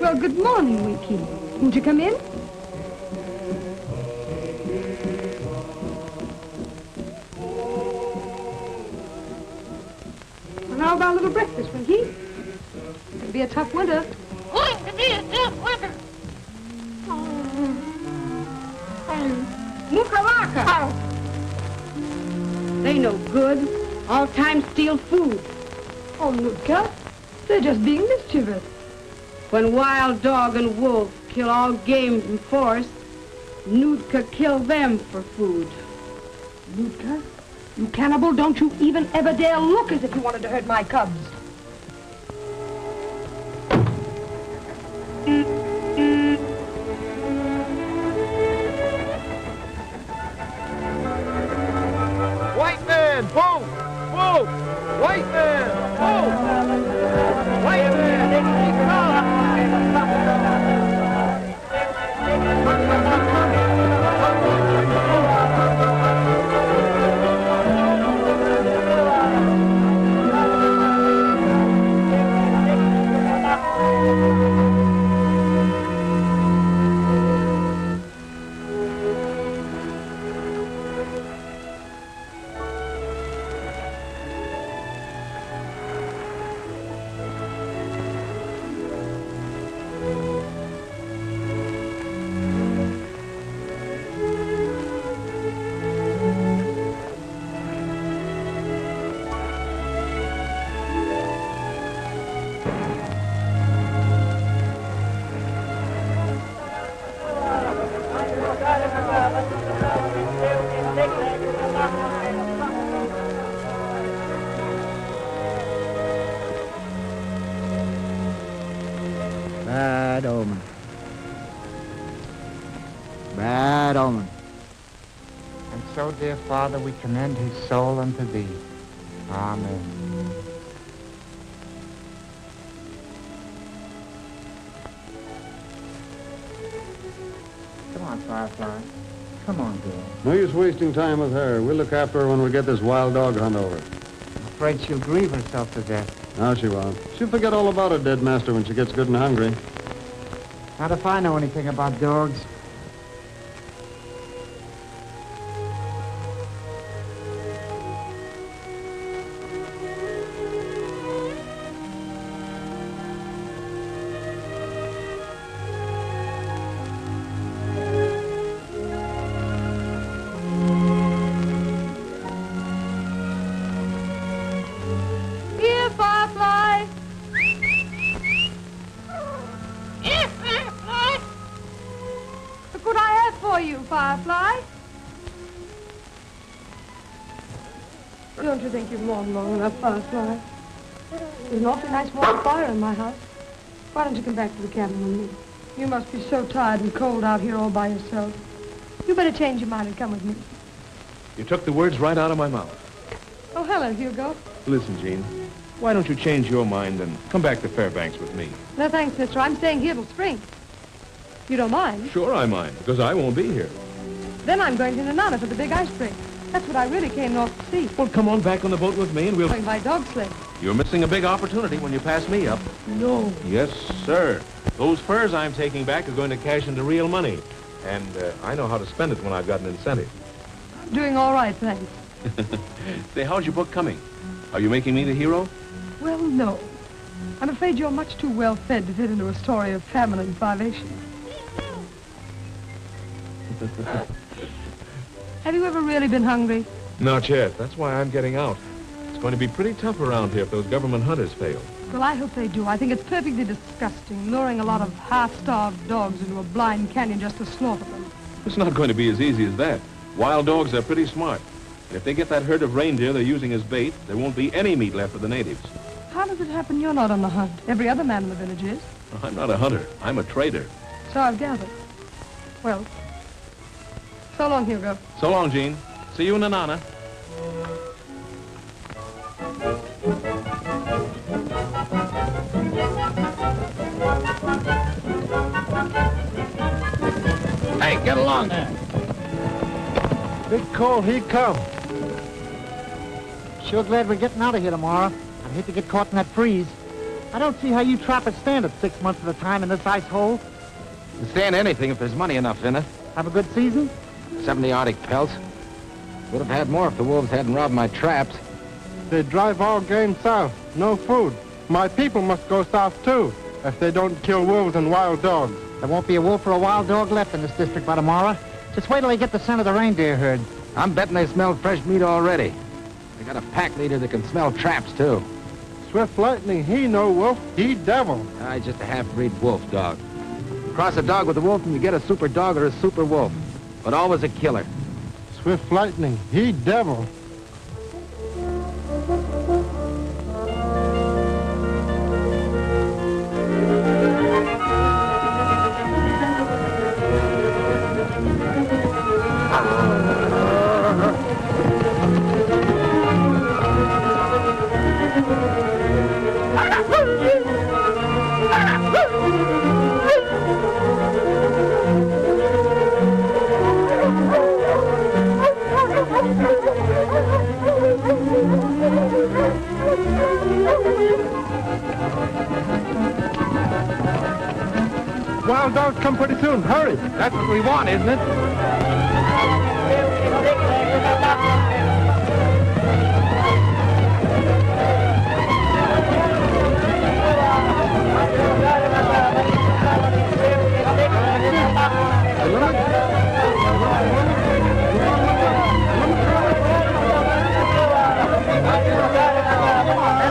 Well, good morning, Winky. Won't you come in? Well, how about a little breakfast, Winky? It'll be a tough winter. Going to be a tough winter. Mukalaka! They no good. All time steal food. Oh, Nutka, they're just being mischievous. When wild dog and wolf kill all game from forest, Nutka kill them for food. Nutka, you cannibal, don't you even ever dare look as if you wanted to hurt my cubs. White man, move! Move! White man, move! White man, Bad omen. Bad omen. And so, dear Father, we commend his soul unto thee. Amen. Come on, Firefly. Come on, girl. No use wasting time with her. We'll look after her when we get this wild dog hunt over. I'm afraid she'll grieve herself to death. No, she won't. She'll forget all about her dead master when she gets good and hungry. Not if I know anything about dogs. Here, Firefly. Yes, Firefly. Look what I have for you, Firefly. Don't you think you've mourned long enough, Firefly? There's an awfully nice warm fire in my house. Why don't you come back to the cabin with me? You must be so tired and cold out here all by yourself. You better change your mind and come with me. You took the words right out of my mouth. Oh, hello, Hugo. Listen, Jean, why don't you change your mind and come back to Fairbanks with me? No, thanks, mister. I'm staying here till spring. You don't mind? Sure I mind, because I won't be here. Then I'm going to Nanana for the big ice break. That's what I really came north to see. Well, come on back on the boat with me and we'll... Going by dog sled. You're missing a big opportunity when you pass me up. No. Yes, sir. Those furs I'm taking back are going to cash into real money. And I know how to spend it when I've got an incentive. I'm doing all right, thanks. Say, how's your book coming? Are you making me the hero? Well, no. I'm afraid you're much too well fed to fit into a story of famine and privation. Have you ever really been hungry? Not yet. That's why I'm getting out. It's going to be pretty tough around here if those government hunters fail. Well, I hope they do. I think it's perfectly disgusting, luring a lot of half-starved dogs into a blind canyon just to slaughter them. It's not going to be as easy as that. Wild dogs are pretty smart. And if they get that herd of reindeer they're using as bait, there won't be any meat left for the natives. How does it happen you're not on the hunt? Every other man in the village is. I'm not a hunter. I'm a trader. So I've gathered. Well, so long, Hugo. So long, Jean. See you in Nanana. Hey, get along there. Big cold, he come. Sure glad we're getting out of here tomorrow. I'd hate to get caught in that freeze. I don't see how you trappers stand it 6 months at a time in this ice hole. You stand anything if there's money enough in it. Have a good season? 70 Arctic pelts. Would have had more if the wolves hadn't robbed my traps. They drive all game south. No food. My people must go south, too, if they don't kill wolves and wild dogs. There won't be a wolf or a wild dog left in this district by tomorrow. Just wait till they get the scent of the reindeer herd. I'm betting they smell fresh meat already. They got a pack leader that can smell traps, too. Swift Lightning, he no wolf, he devil. He's just a half-breed wolf dog. Cross a dog with a wolf and you get a super dog or a super wolf. But always a killer. Swift Lightning, he devil. Wild dogs come pretty soon. Hurry. That's what we want, isn't it?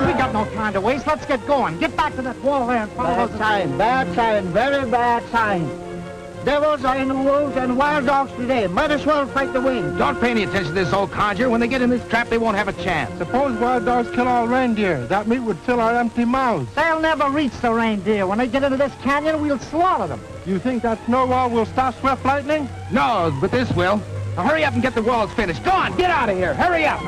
We got no time to waste. Let's get going. Get back to that wall there and follow those... Bad sign, very bad sign. Devils are in the wolves and wild dogs today. Might as well fight the wind. Don't pay any attention to this old codger. When they get in this trap, they won't have a chance. Suppose wild dogs kill all reindeer. That meat would fill our empty mouths. They'll never reach the reindeer. When they get into this canyon, we'll slaughter them. You think that snow wall will stop Swift Lightning? No, but this will. Now hurry up and get the walls finished. Go on, get out of here. Hurry up.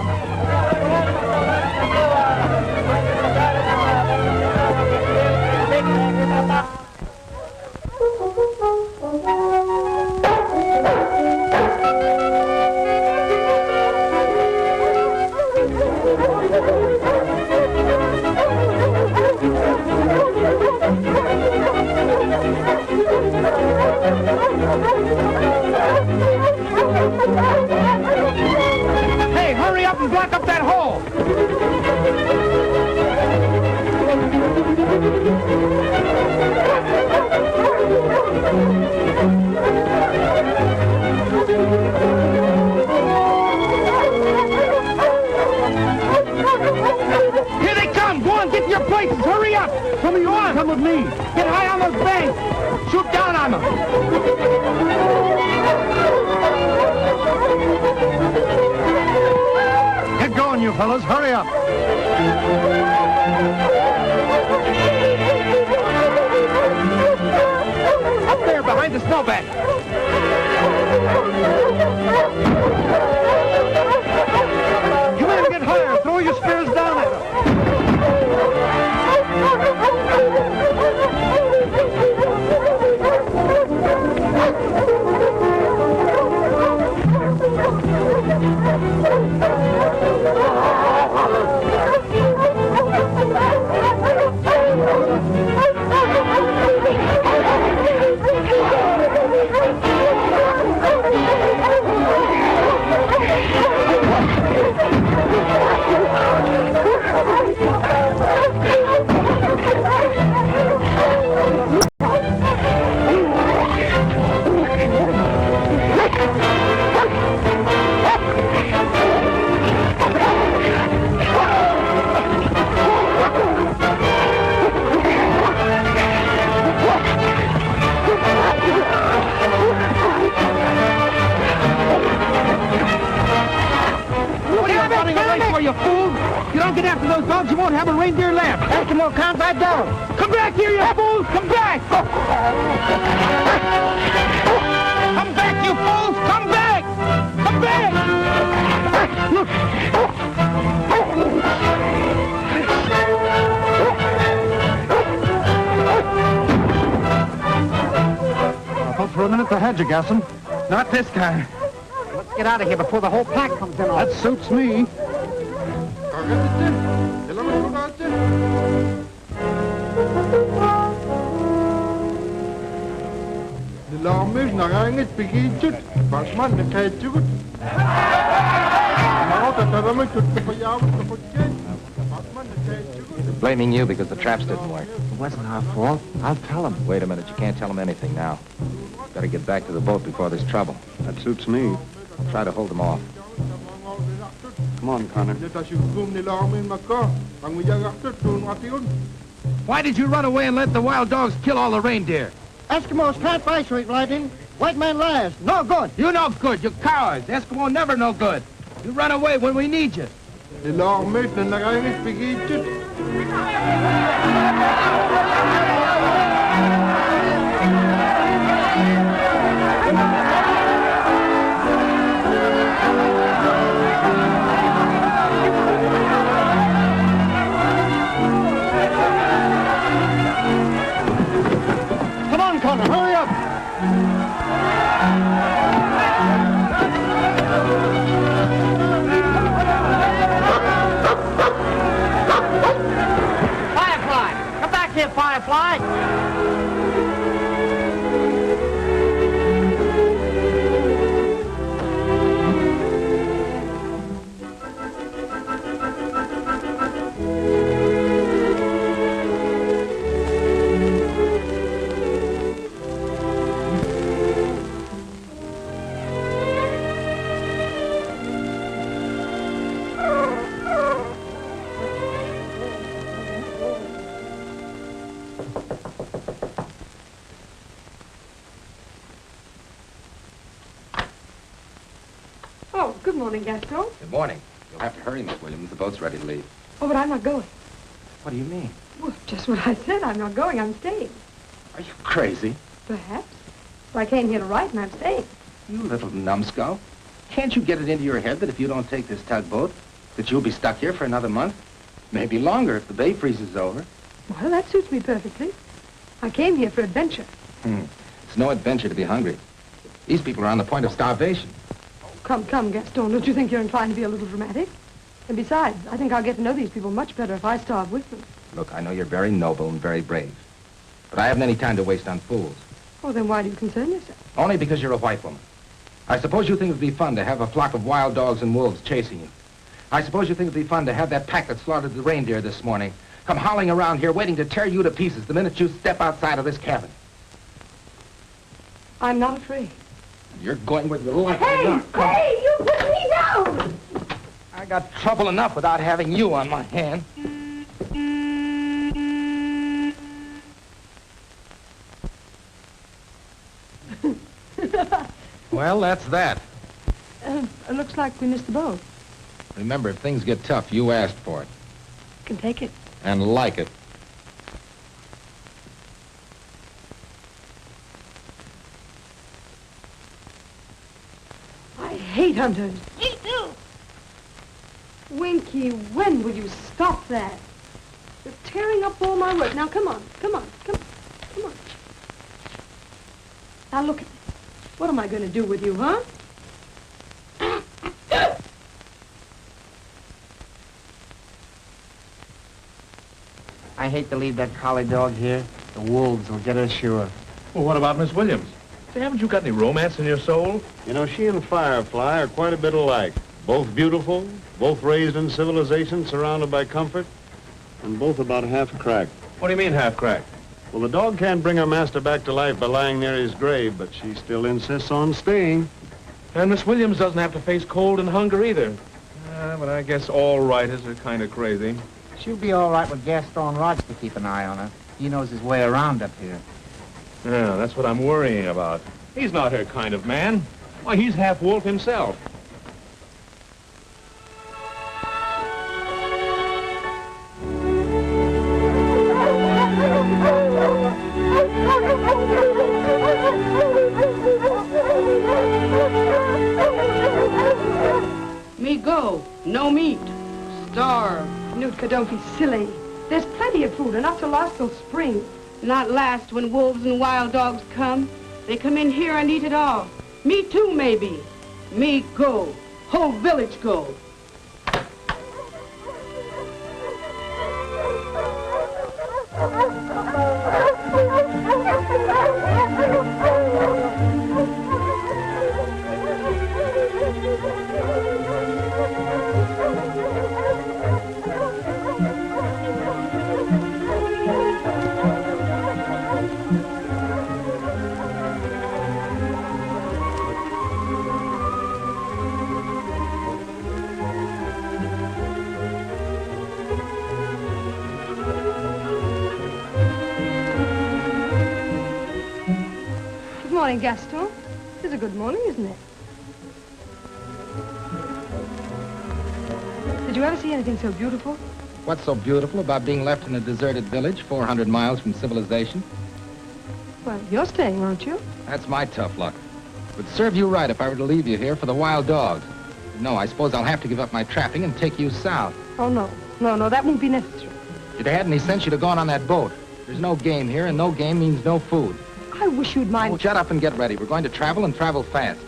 Hey, hurry up and block up that hole. Here they come. Go on, get to your places. Hurry up. Some of you on. Come with me. Get high on those banks. Shoot down on them. Get going, you fellas. Hurry up. Up there behind the snowbank. You men get higher. Throw your spears down at them. You fool! You don't get after those dogs, you won't have a reindeer left. Eskimo counts that down. Come back here, you fools! Come back! Come back, you fools! Come back! Come back! Look! I thought for a minute they had you, Gasson. Not this time. Let's get out of here before the whole pack comes in. That suits me. Nilamig narangit pigijut. Basman na kajut. Blaming you because the traps didn't work. It wasn't our fault. I'll tell him. Wait a minute, you can't tell them anything now. Better get back to the boat before there's trouble. That suits me. I'll try to hold them off. Come on, Connor. Why did you run away and let the wild dogs kill all the reindeer? Eskimos can't fight straight riding. White man lies. No good. You no good. You cowards. Eskimo never no good. You run away when we need you. Nilamig narangit pigijut. Come on, Connor, hurry up. Firefly! Come back here, Firefly! Oh, good morning, Gaston. Good morning. You'll have to hurry, Miss Williams. The boat's ready to leave. Oh, but I'm not going. What do you mean? Well, just what I said. I'm not going. I'm staying. Are you crazy? Perhaps. But I came here to write, and I'm staying. You little numbskull. Can't you get it into your head that if you don't take this tugboat, that you'll be stuck here for another month? Maybe longer if the bay freezes over. Well, that suits me perfectly. I came here for adventure. It's no adventure to be hungry. These people are on the point of starvation. Come, Gaston. Don't you think you're inclined to be a little dramatic? And besides, I think I'll get to know these people much better if I starve with them. Look, I know you're very noble and very brave. But I haven't any time to waste on fools. Oh, then why do you concern yourself? Only because you're a white woman. I suppose you think it would be fun to have a flock of wild dogs and wolves chasing you. I suppose you think it would be fun to have that pack that slaughtered the reindeer this morning come howling around here waiting to tear you to pieces the minute you step outside of this cabin. I'm not afraid. You're going with your life. Hey, you put me down! I got trouble enough without having you on my hand. Well, that's that. It looks like we missed the boat. Remember, if things get tough, you asked for it. Can take it. And like it. I hate hunters. Me too. Winky, when will you stop that? You're tearing up all my work. Now, come on. Now, look at me. What am I going to do with you, huh? I hate to leave that collie dog here. The wolves will get her sure. Well, what about Miss Williams? Say, haven't you got any romance in your soul? You know, she and Firefly are quite a bit alike. Both beautiful, both raised in civilization, surrounded by comfort, and both about half cracked. What do you mean, half-cracked? Well, the dog can't bring her master back to life by lying near his grave, but she still insists on staying. And Miss Williams doesn't have to face cold and hunger either. But I guess all writers are kind of crazy. She'll be all right with Gaston Rogers to keep an eye on her. He knows his way around up here. Yeah, that's what I'm worrying about. He's not her kind of man. Why, he's half wolf himself. Me go. No meat. Starve. Nootka, don't be silly. There's plenty of food, enough to last till spring. Not last when wolves and wild dogs come. They come in here and eat it all. Me too, maybe. Me go. Whole village go. Good morning, Gaston. It's a good morning, isn't it? Did you ever see anything so beautiful? What's so beautiful about being left in a deserted village 400 miles from civilization? Well, you're staying, aren't you? That's my tough luck. It would serve you right if I were to leave you here for the wild dogs. No, I suppose I'll have to give up my trapping and take you south. Oh, no. No, that won't be necessary. If you'd had any sense, you'd have gone on that boat. There's no game here, and no game means no food. I wish you'd mind... Oh, shut up and get ready. We're going to travel and travel fast.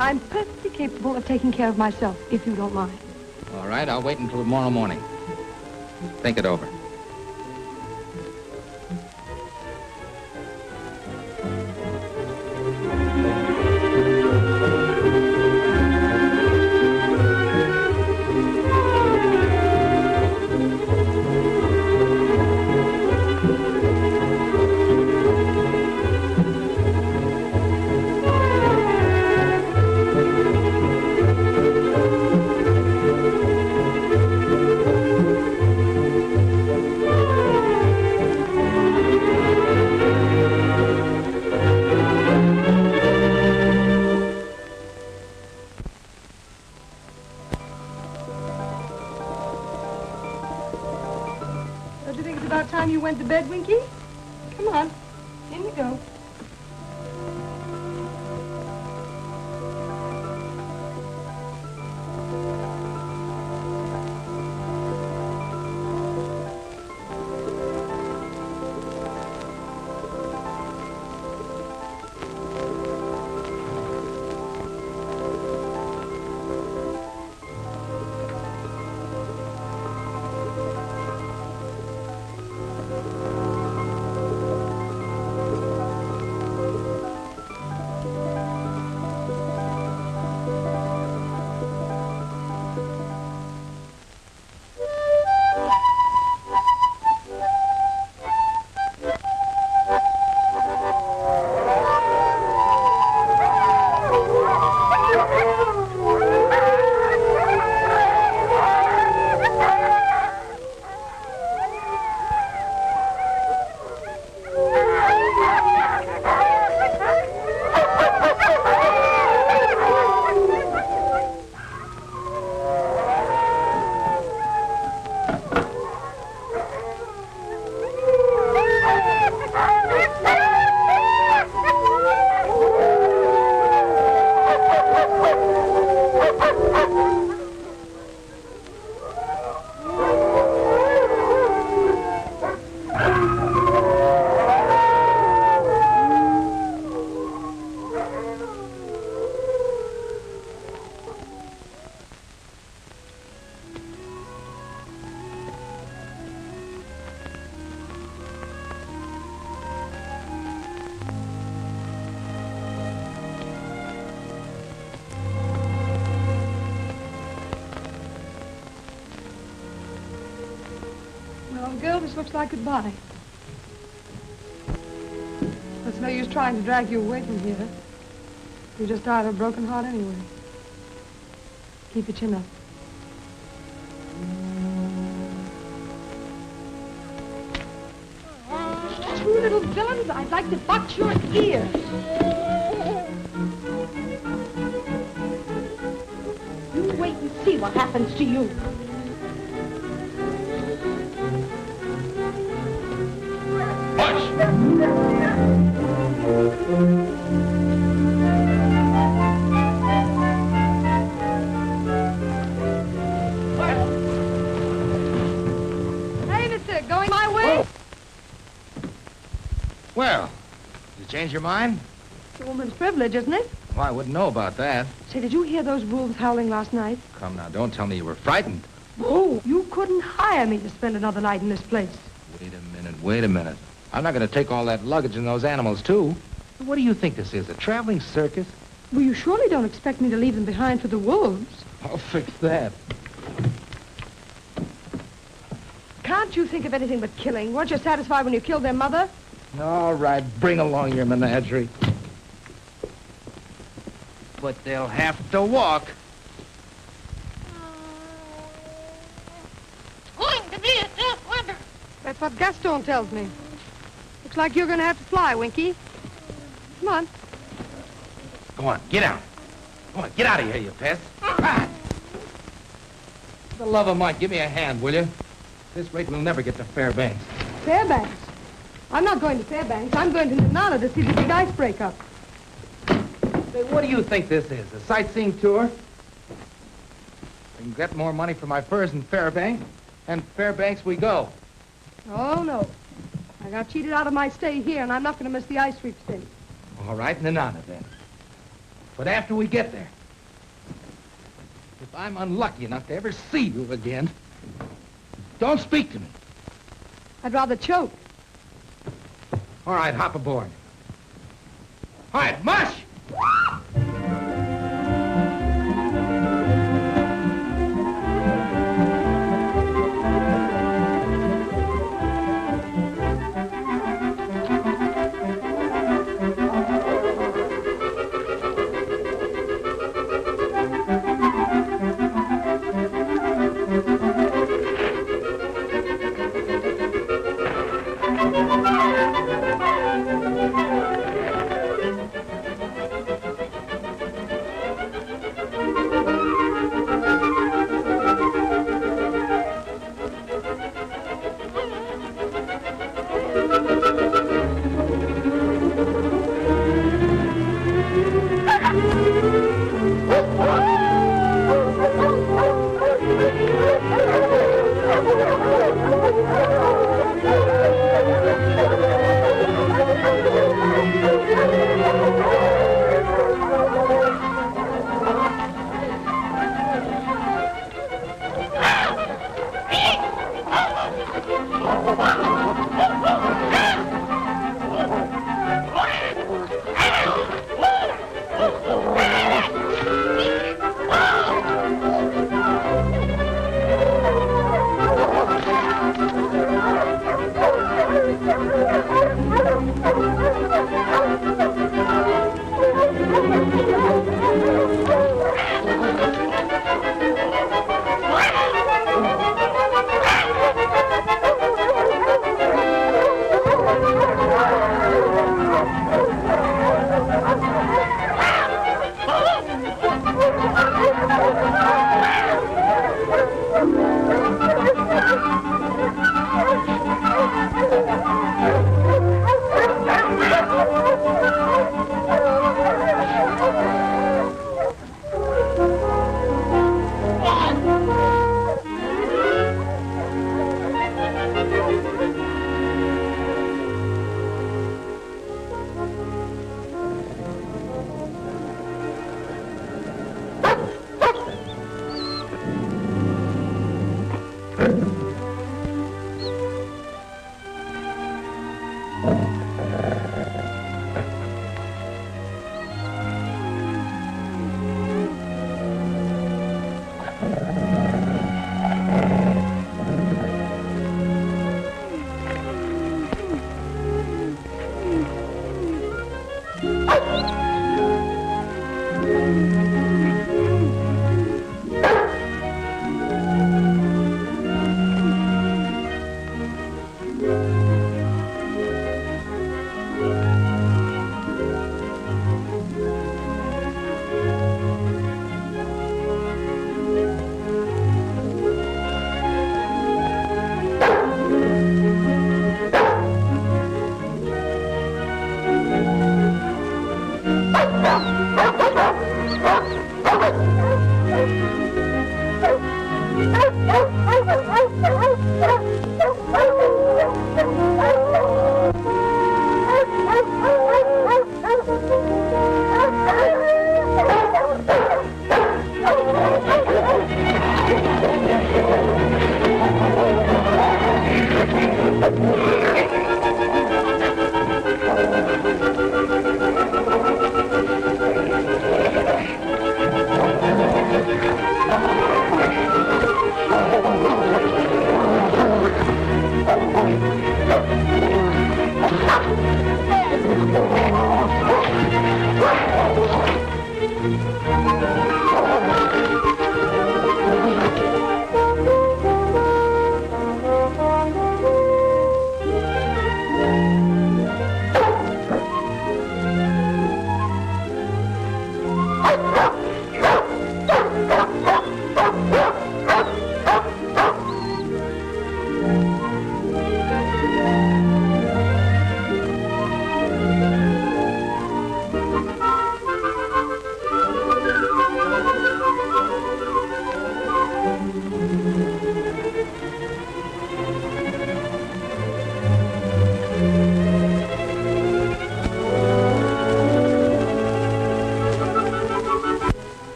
I'm perfectly capable of taking care of myself, if you don't mind. All right, I'll wait until tomorrow morning. Think it over. Don't you think it's about time you went to bed, Winky? Come on. In you go. Well, girl, this looks like goodbye. It's no use trying to drag you away from here. You just died of a broken heart anyway. Keep your chin up. You little villains, I'd like to box your ears. You wait and see what happens to you. Hey, mister, going my way? Well, you change your mind? It's a woman's privilege, isn't it? Well, I wouldn't know about that. Say, did you hear those wolves howling last night? Come now, don't tell me you were frightened. Oh, you couldn't hire me to spend another night in this place. Wait a minute. I'm not going to take all that luggage and those animals, too. What do you think this is, a traveling circus? Well, you surely don't expect me to leave them behind for the wolves. I'll fix that. Can't you think of anything but killing? Weren't you satisfied when you killed their mother? All right, bring along your menagerie. But they'll have to walk. It's going to be a tough winter. That's what Gaston tells me. Looks like you're going to have to fly, Winky. Come on. Go on, get out. Come on, get out of here, you pest. Ah! For the love of Mike, give me a hand, will you? At this rate, we'll never get to Fairbanks. Fairbanks? I'm not going to Fairbanks. I'm going to Nenana to see the big ice break up. Say, what do you think this is, a sightseeing tour? I can get more money for my furs in Fairbanks, and Fairbanks we go. Oh, no. I got cheated out of my stay here, and I'm not going to miss the ice sweepstakes. All right, Nenana, then. But after we get there, if I'm unlucky enough to ever see you again, don't speak to me. I'd rather choke. All right, hop aboard. All right, mush!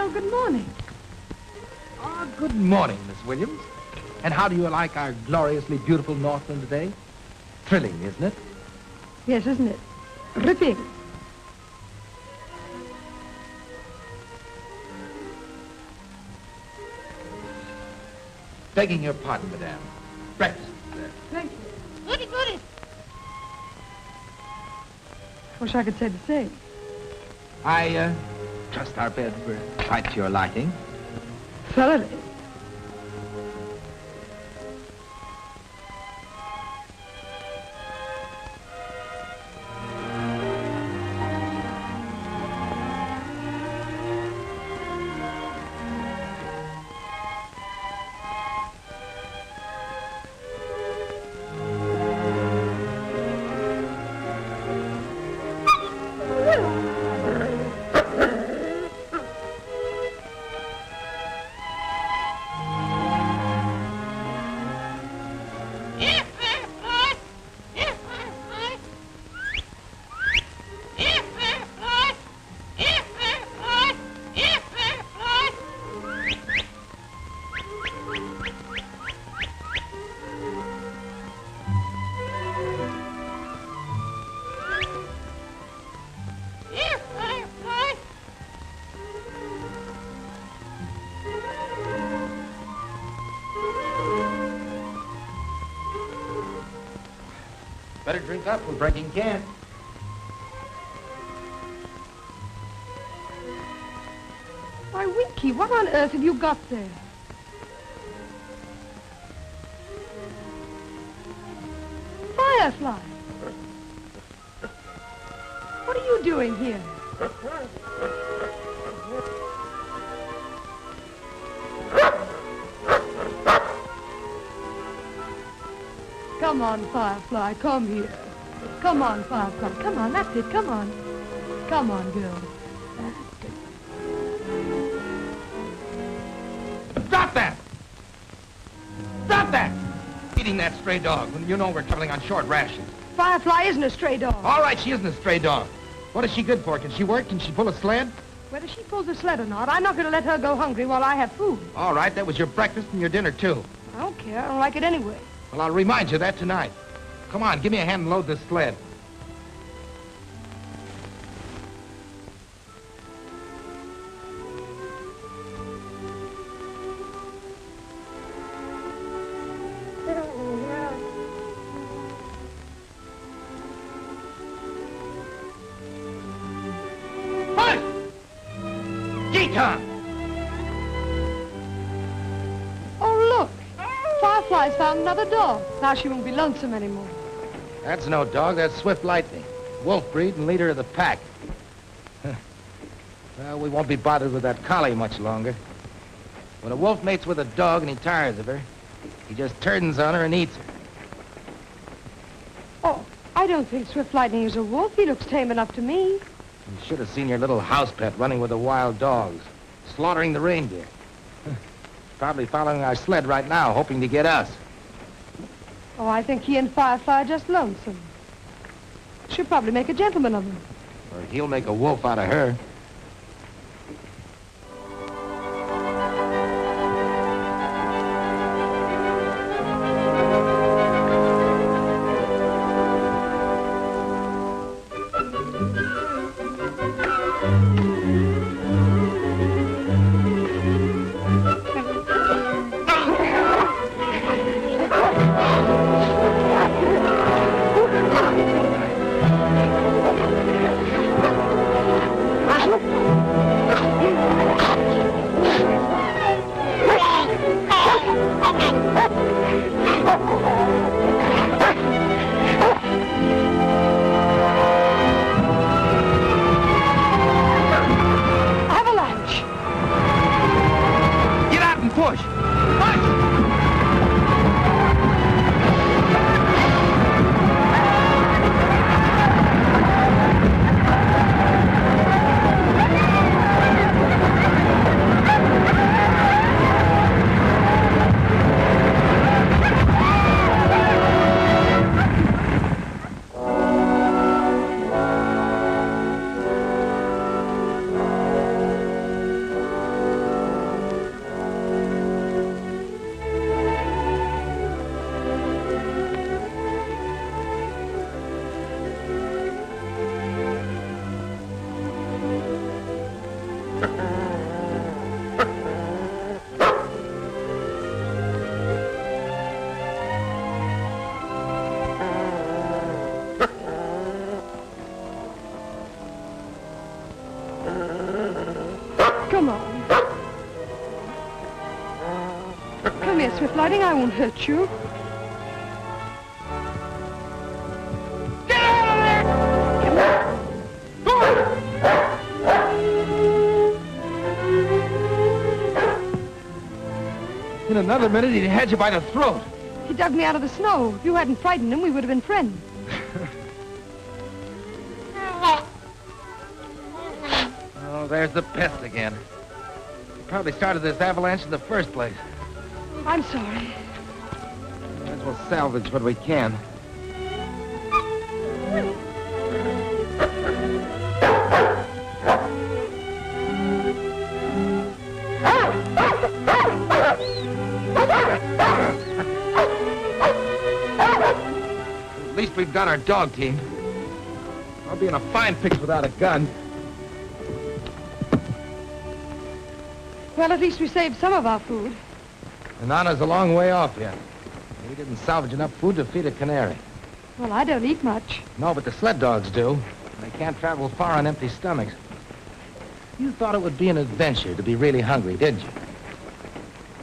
Well, good morning. Ah, good morning, Miss Williams. And how do you like our gloriously beautiful Northland today? Thrilling, isn't it? Yes, isn't it? Ripping. Begging your pardon, madame. Breakfast, sir. Thank you. Goody, goody. Wish I could say the same. I trust our beds were quite to your liking. Thoroughly. Here, Firefly. Here, Firefly. Here, Firefly. Here, Firefly. Here, Firefly. Here, Firefly. Better drink up. We're breaking camp. Why, Winky, what on earth have you got there? Firefly. What are you doing here? Come on, Firefly, come here. Come on, Firefly, come on, that's it, come on. Come on, girl. Stop that! Stop that! Eating that stray dog when you know we're traveling on short rations. Firefly isn't a stray dog. All right, she isn't a stray dog. What is she good for? Can she work? Can she pull a sled? Whether she pulls a sled or not, I'm not going to let her go hungry while I have food. All right, that was your breakfast and your dinner, too. I don't care. I don't like it anyway. Well, I'll remind you of that tonight. Come on, give me a hand and load this sled. Push! Yukon! Oh, look. Firefly's found another dog. Now she won't be lonesome anymore. That's no dog, that's Swift Lightning. Wolf breed and leader of the pack. Well, we won't be bothered with that collie much longer. When a wolf mates with a dog and he tires of her, he just turns on her and eats her. Oh, I don't think Swift Lightning is a wolf. He looks tame enough to me. You should have seen your little house pet running with the wild dogs, slaughtering the reindeer. Probably following our sled right now, hoping to get us. Oh, I think he and Firefly are just lonesome. She'll probably make a gentleman of him. Or he'll make a wolf out of her. Swift Lighting, I won't hurt you. Get out of there! In another minute, he'd had you by the throat. He dug me out of the snow. If you hadn't frightened him, we would have been friends. Oh, there's the pest again. He probably started this avalanche in the first place. I'm sorry. Might as well salvage what we can. At least we've got our dog team. I'll be in a fine fix without a gun. Well, at least we saved some of our food. And Anna's a long way off yet. We didn't salvage enough food to feed a canary. Well, I don't eat much. No, but the sled dogs do. They can't travel far on empty stomachs. You thought it would be an adventure to be really hungry, didn't you?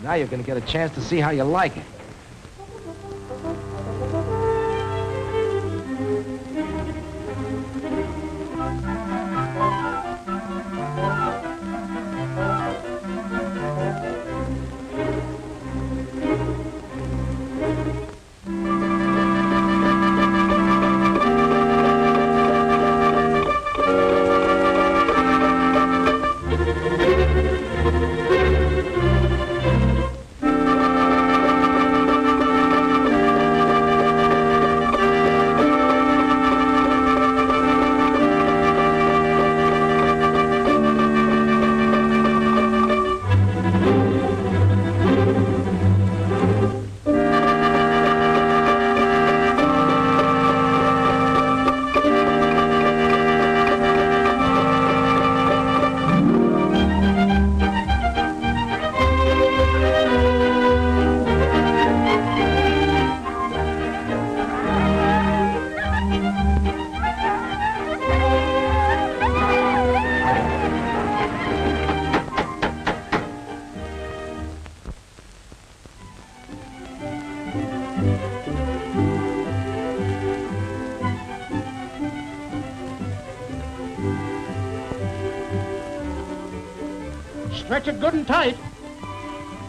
Now you're going to get a chance to see how you like it. Stretch it good and tight.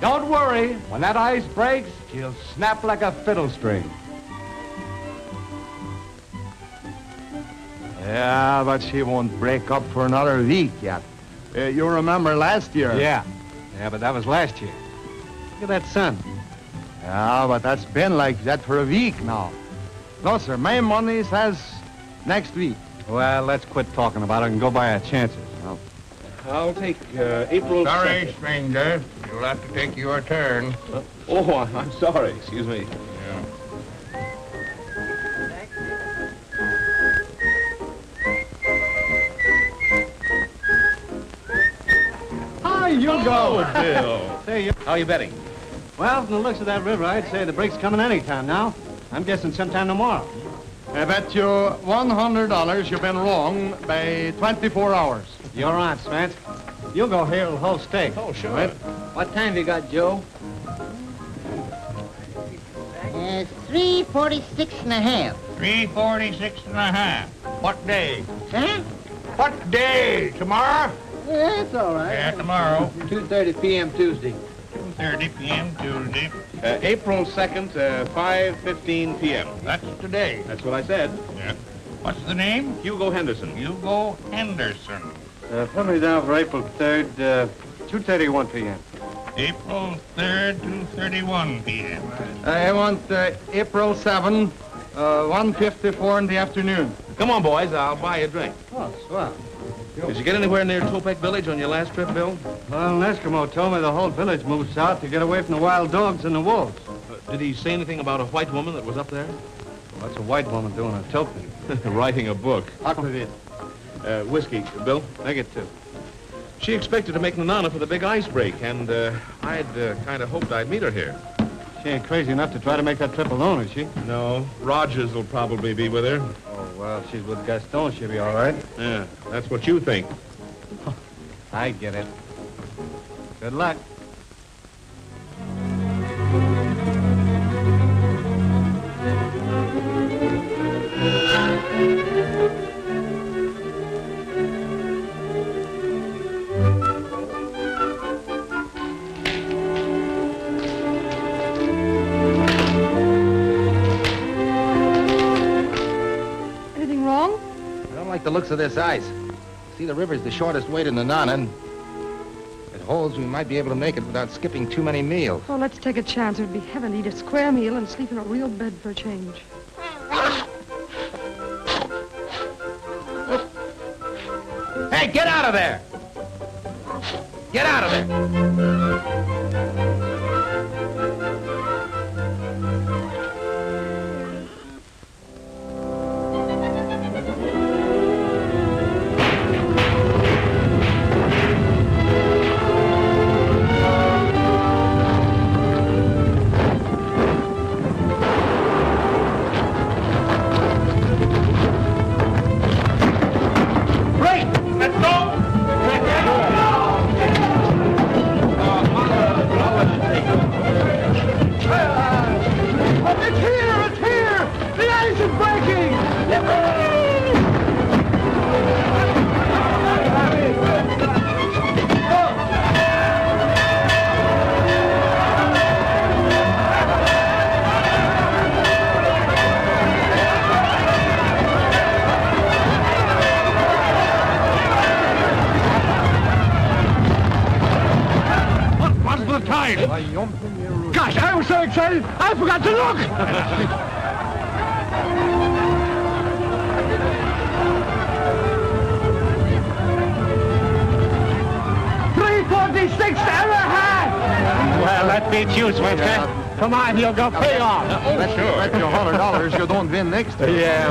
Don't worry. When that ice breaks, she'll snap like a fiddle string. Yeah, but she won't break up for another week yet. You remember last year? Yeah, but that was last year. Look at that sun. Yeah, but that's been like that for a week now. No, sir, my money says next week. Well, let's quit talking about it and go by our chances. I'll take April 2nd. Sorry, stranger. You'll have to take your turn. Oh, I'm sorry. Excuse me. Hi, you go. Bill. Say, How are you betting? well, from the looks of that river, I'd say the break's coming any time now. I'm guessing sometime tomorrow. I bet you $100 you've been wrong by 24 hours. You're on, Spence. You'll go here the whole stake. Oh, sure. Right? What time you got, Joe? 3:46 and a half. 3:46 and a half. What day? Huh? What day? Tomorrow? Yeah, that's all right. Yeah, tomorrow. 2:30 p.m. Tuesday. 2:30 p.m. Tuesday. April 2nd, 5:15 p.m. That's today. That's what I said. Yeah. What's the name? Hugo Henderson. Hugo Henderson. Put me down for April 3rd, 2:31 p.m. April 3rd, 2:31 p.m. I want April 7, 1:54 in the afternoon. Come on, boys. I'll buy you a drink. Oh, swell. Did you get anywhere near Topek Village on your last trip, Bill? Well, an Eskimo told me the whole village moved south to get away from the wild dogs and the wolves. Did he say anything about a white woman that was up there? Well, that's a white woman doing a token. Writing a book. Aquavit. Whiskey, Bill? Take it, too. She expected to make Nanana for the big ice break, and I'd kind of hoped I'd meet her here. She ain't crazy enough to try to make that trip alone, is she? No, Rogers will probably be with her. Oh, well, she's with Gaston. She'll be all right. Yeah, that's what you think. I get it. Good luck. looks of this ice. See, the river's the shortest way to Nananan. If it holds, we might be able to make it without skipping too many meals. Oh, let's take a chance. It would be heaven to eat a square meal and sleep in a real bed for a change. Hey, get out of there! Get out of there! Gosh, I was so excited, I forgot to look! 346 ever had! Well, that beats you, Swifter. Come on, you'll go pay off. Sure. Bet you $100 you don't win next time. Yeah.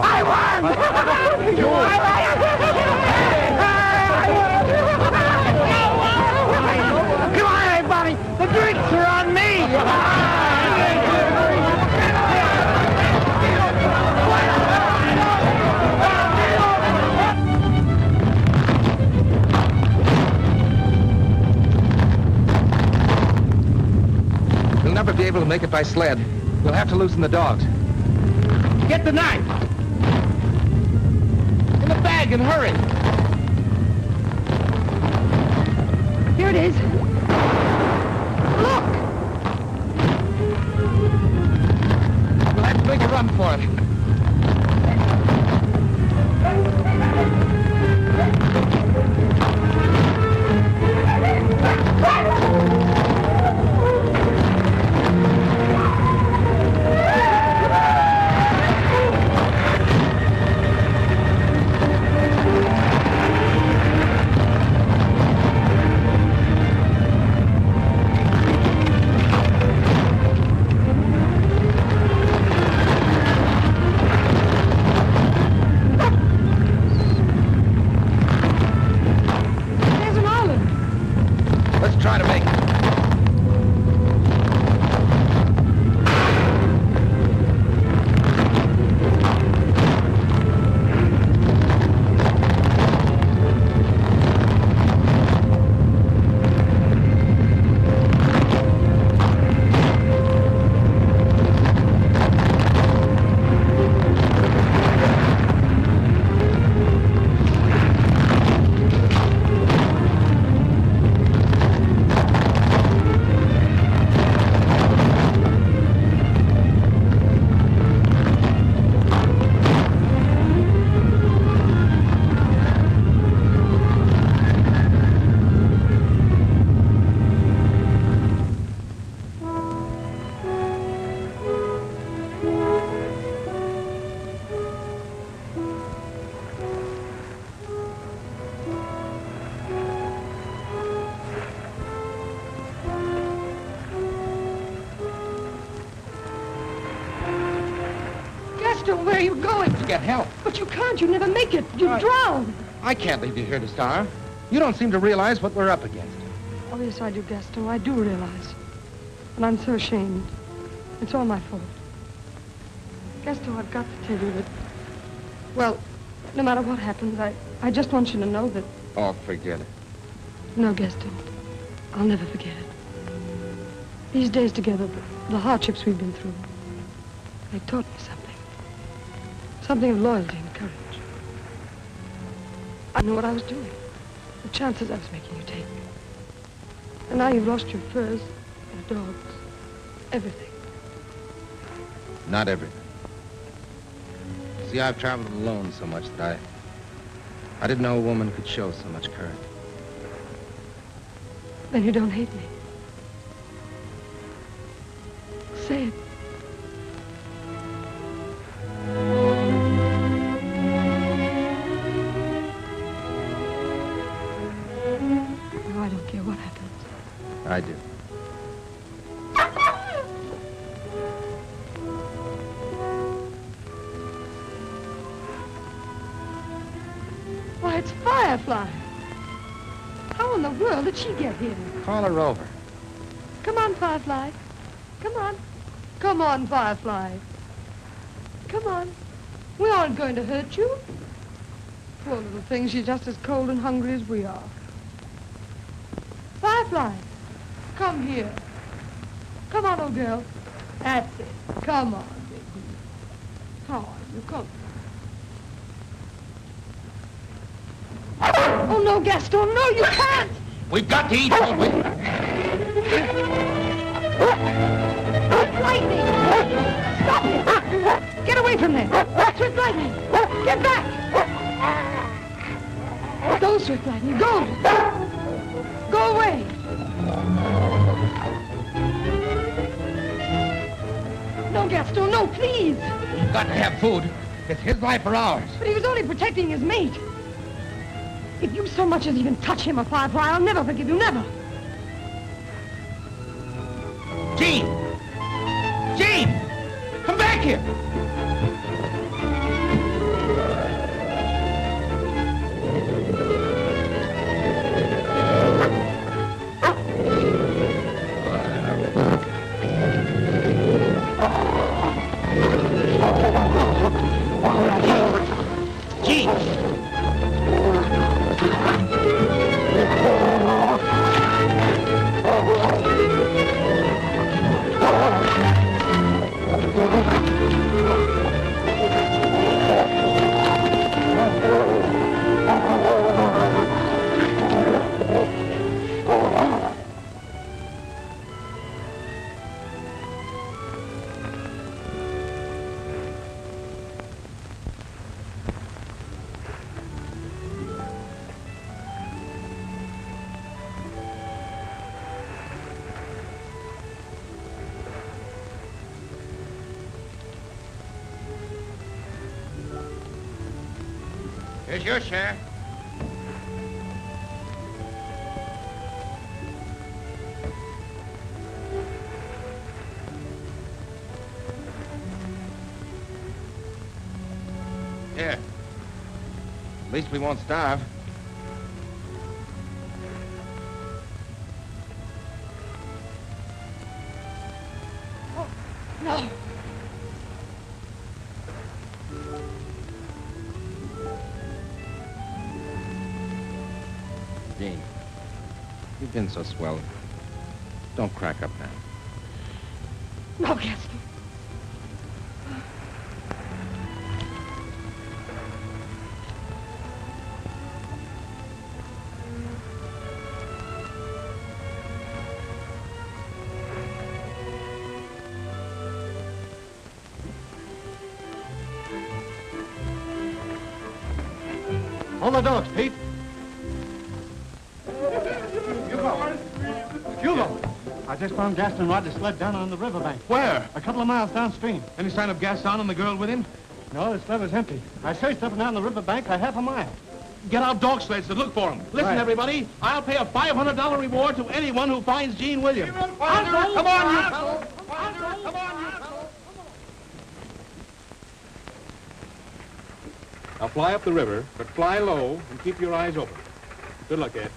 I won! Come on, everybody! The drinks are on me! We'll never be able to make it by sled. We'll have to loosen the dogs. Get the knife! In the bag and hurry! Here it is. Look! We'll have to make a run for it. Try to make it. Where are you going? To get help. But you can't. You'd never make it. You'd drown. I can't leave you here to starve. You don't seem to realize what we're up against. Oh, yes, I do, Gaston. I do realize. And I'm so ashamed. It's all my fault. Gaston, I've got to tell you that, well, no matter what happens, I just want you to know that... Oh, forget it. No, Gaston. I'll never forget it. These days together, the hardships we've been through, they taught me something. Something of loyalty and courage. I knew what I was doing. The chances I was making you take. And now you've lost your furs, your dogs, everything. Not everything. See, I've traveled alone so much that I didn't know a woman could show so much courage. Then you don't hate me. Say it. No, I don't care what happens. I do. Why, it's Firefly. How in the world did she get here? Call her over. Come on, Firefly. Come on. Come on, Firefly. Come on. We aren't going to hurt you. Poor little thing, she's just as cold and hungry as we are. Firefly, come here. Come on, old girl. That's it. Come on, baby. How are you? Come. Oh, no, Gaston, no, you can't! We've got to eat, don't we? Lightning! Stop it! Get away from there! Swift lightning! Get back! Go, Swift lightning, go! Go away! No, Gaston, no, please! We've got to have food. It's his life or ours. But he was only protecting his mate. If you so much as even touch him, a Firefly, I'll never forgive you, never. Jean! Jean! Come back here! Jean! Here's your share. Here. At least we won't starve. Oh, no. Jean, you've been so swell. Don't crack up now. No, Gaston. Hold the dogs, Pete. Hugo! I just found Gaston Rogers' sled down on the riverbank. Where? A couple of miles downstream. Any sign of Gaston and the girl with him? No, the sled was empty. I searched up and down the riverbank a half a mile. Get out dog sleds to look for him. Listen, Right. everybody, I'll pay a $500 reward to anyone who finds Gene Williams. Come on, you fellow! Come on, you fellow! Now fly up the river, but fly low and keep your eyes open. Good luck, Ed.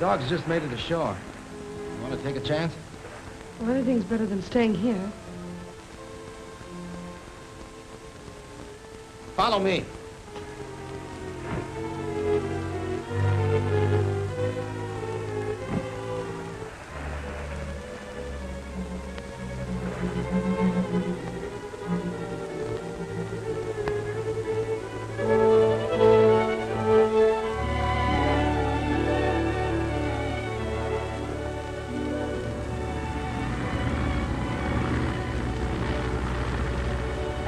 dogs just made it ashore. You want to take a chance? Well, anything's better than staying here. Follow me.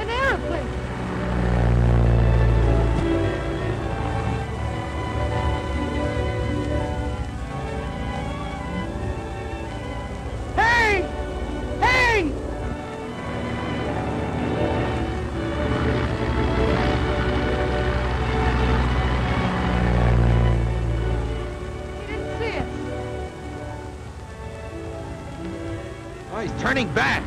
An airplane! Hey! Hey! He didn't see us. Oh, he's turning back.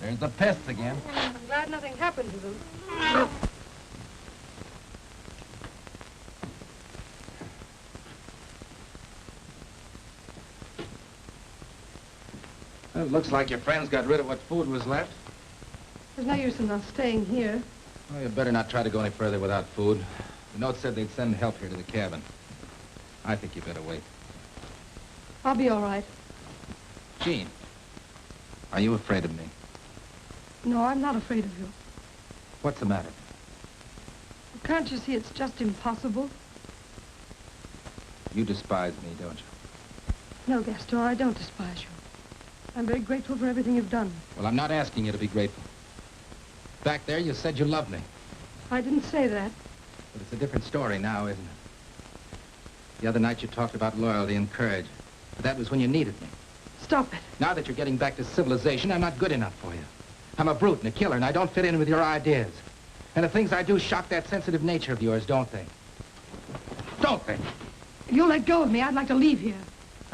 There's the pests again. I'm glad nothing happened to them. Well, it looks like your friends got rid of what food was left. There's no use in us staying here. Well, you better not try to go any further without food. The note said they'd send help here to the cabin. I think you better wait. I'll be all right. Jean, are you afraid of me? No, I'm not afraid of you. What's the matter? Can't you see it's just impossible? You despise me, don't you? No, Gaston, I don't despise you. I'm very grateful for everything you've done. Well, I'm not asking you to be grateful. Back there, you said you loved me. I didn't say that. But it's a different story now, isn't it? The other night you talked about loyalty and courage. But that was when you needed me. Stop it. Now that you're getting back to civilization, I'm not good enough for you. I'm a brute and a killer, and I don't fit in with your ideas. And the things I do shock that sensitive nature of yours, don't they? Don't they? If you'll let go of me, I'd like to leave here.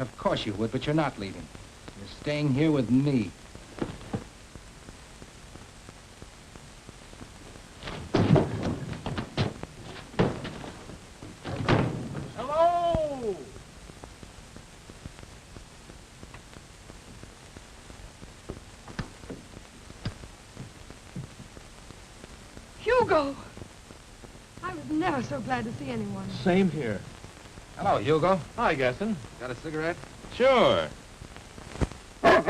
Of course you would, but you're not leaving. You're staying here with me. Hello! Hugo! I was never so glad to see anyone. Same here. Hello, Hugo. Hi, Gaston. Got a cigarette? Sure. By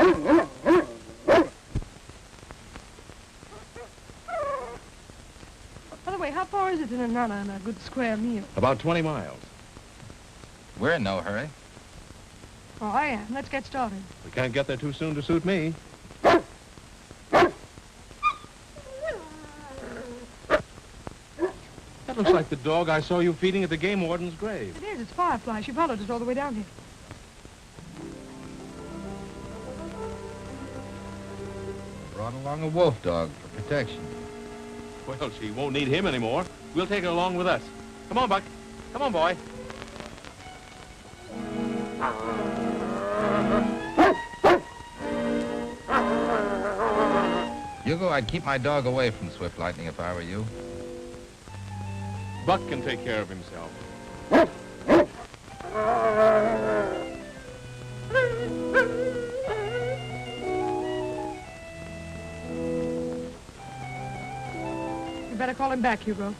the way, how far is it to Nana and a good square meal? About 20 miles. We're in no hurry. Oh, I am. Let's get started. We can't get there too soon to suit me. That looks like the dog I saw you feeding at the game warden's grave. It is. It's Firefly. She followed us all the way down here. Brought along a wolf dog for protection. Well, she won't need him anymore. We'll take her along with us. Come on, Buck. Come on, boy. Hugo, I'd keep my dog away from Swift Lightning if I were you. Buck can take care of himself. You better call him back, Hugo.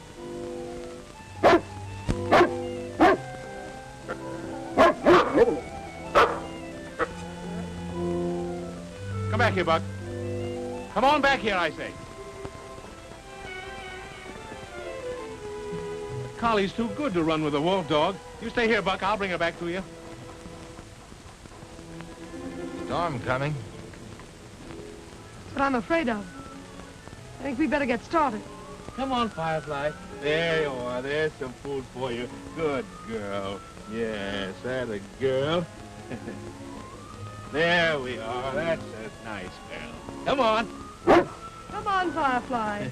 Come back here, Buck. Come on back here, I say. The collie's too good to run with a wolf dog. You stay here, Buck. I'll bring her back to you. Storm coming. what I'm afraid of. I think we better get started. Come on, Firefly. There you are. There's some food for you. Good girl. Yes, that's a girl. There we are. That's a nice girl. Come on. Come on, Firefly.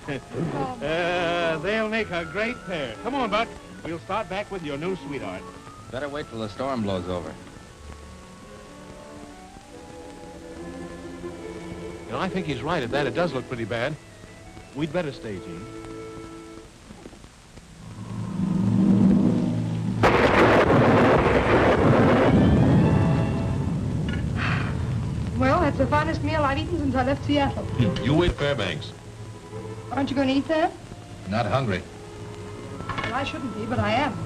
They'll make a great pair. Come on, Buck. We'll start back with your new sweetheart. Better wait till the storm blows over. You know, I think he's right at that. It does look pretty bad. We'd better stay, Gene. Well, that's the finest meal I've eaten since I left Seattle. You wait, Fairbanks. Aren't you going to eat that? Not hungry. Well, I shouldn't be, but I am.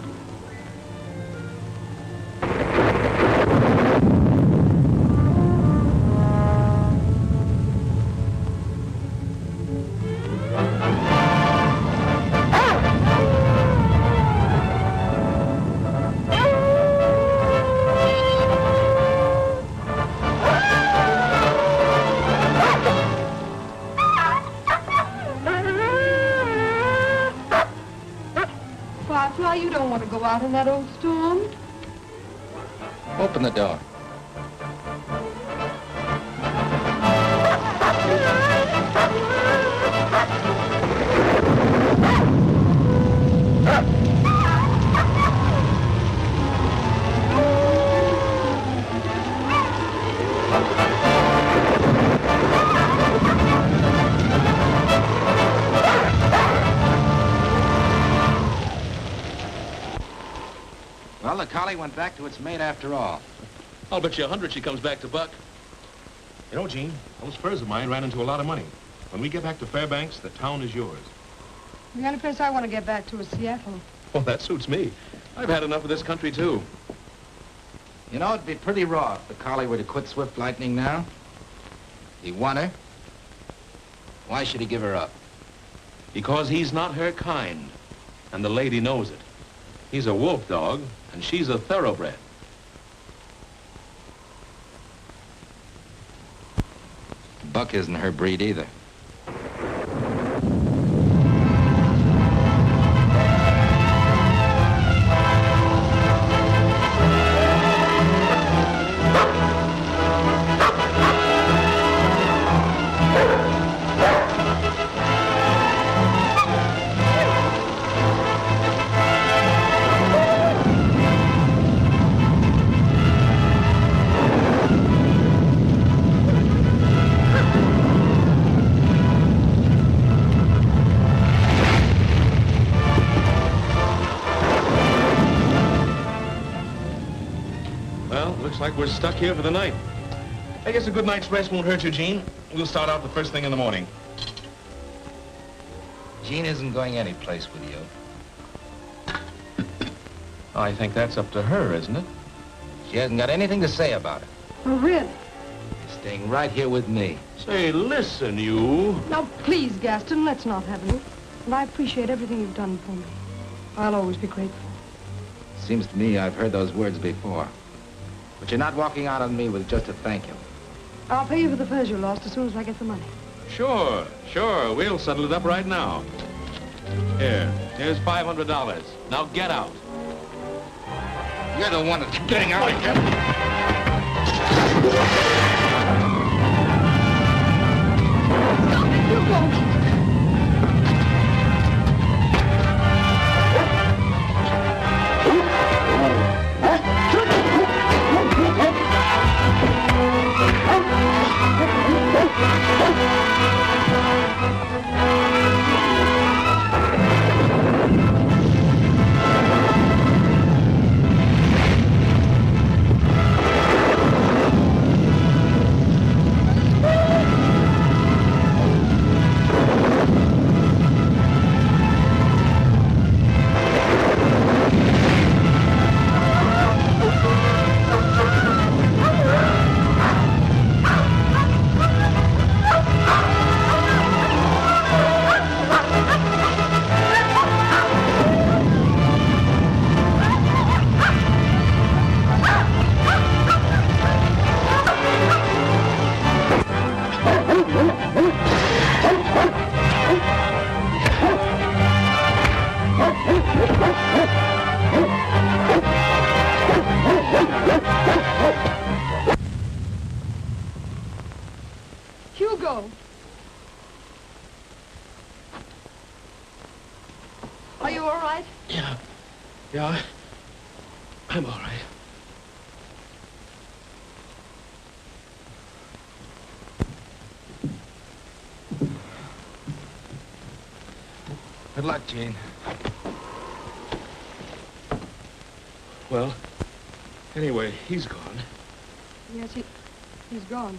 Firefly, you don't want to go out in that old storm. Open the door. Well, the collie went back to its mate after all. I'll bet you 100 she comes back to Buck. You know, Gene, those furs of mine ran into a lot of money. When we get back to Fairbanks, the town is yours. The only place I want to get back to is Seattle. Well, that suits me. I've had enough of this country, too. You know, it'd be pretty raw if the collie were to quit Swift Lightning now. He won her. Why should he give her up? Because he's not her kind, and the lady knows it. He's a wolf dog, and she's a thoroughbred. Buck isn't her breed either. Looks like we're stuck here for the night. I guess a good night's rest won't hurt you, Gene. We'll start out the first thing in the morning. Jean isn't going anyplace with you. I think that's up to her, isn't it? She hasn't got anything to say about it. Oh, really? She's staying right here with me. Say, listen, you. Now, please, Gaston, let's not have any. And I appreciate everything you've done for me. I'll always be grateful. Seems to me I've heard those words before. But you're not walking out on me with just a thank you. I'll pay you for the furs you lost as soon as I get the money. Sure. We'll settle it up right now. Here's $500. Now get out. You're the one that's getting out of here. You go. Yeah, I'm all right. Good luck, Gene. Well, anyway, he's gone. Yes, he's gone.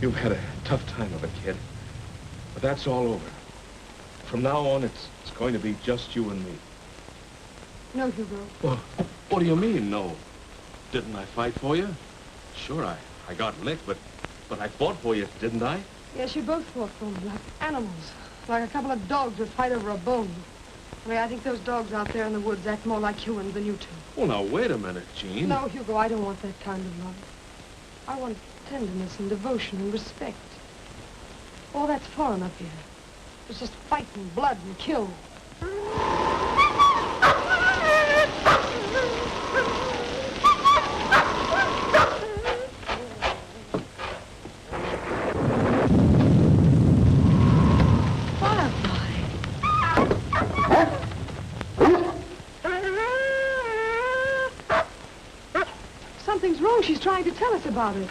You've had a tough time of it, kid. But that's all over. From now on, it's going to be just you and me. No, Hugo. Well, what do you mean, no? Didn't I fight for you? Sure, I got licked, but I fought for you, didn't I? Yes, you both fought for me, like animals. Like a couple of dogs would fight over a bone. Only I think those dogs out there in the woods act more like humans than you two. Well, now, wait a minute, Jean. No, Hugo, I don't want that kind of love. I want tenderness and devotion and respect. All that's foreign up here. It's just fight and blood and kill. Something's wrong. She's trying to tell us about it.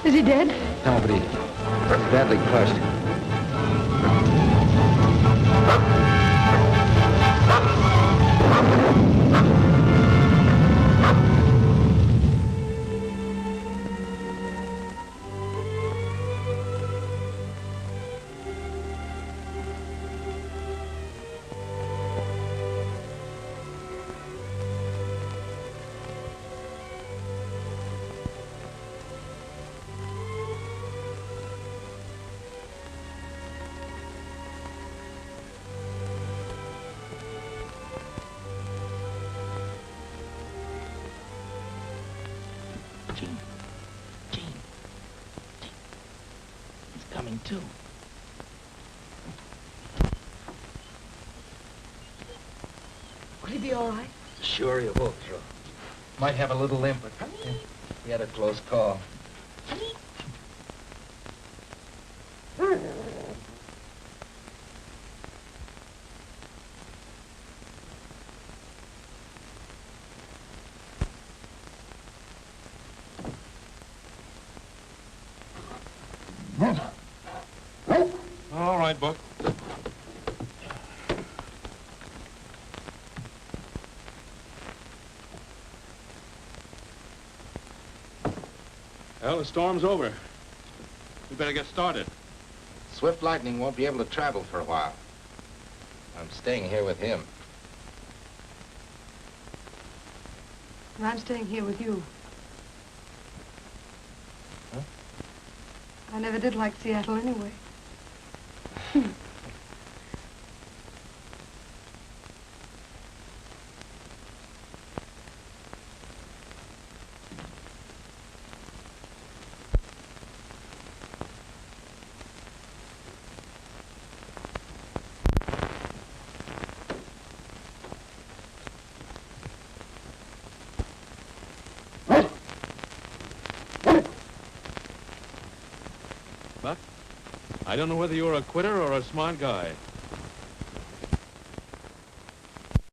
Is he dead? No, but he's badly crushed. Gene. He's coming too. Will he be all right? Sure, he'll pull through. Might have a little limp, but he had a close call. All right, Buck. Well, the storm's over. We better get started. Swift Lightning won't be able to travel for a while. I'm staying here with him. And I'm staying here with you. Huh? I never did like Seattle anyway. Buck, I don't know whether you're a quitter or a smart guy.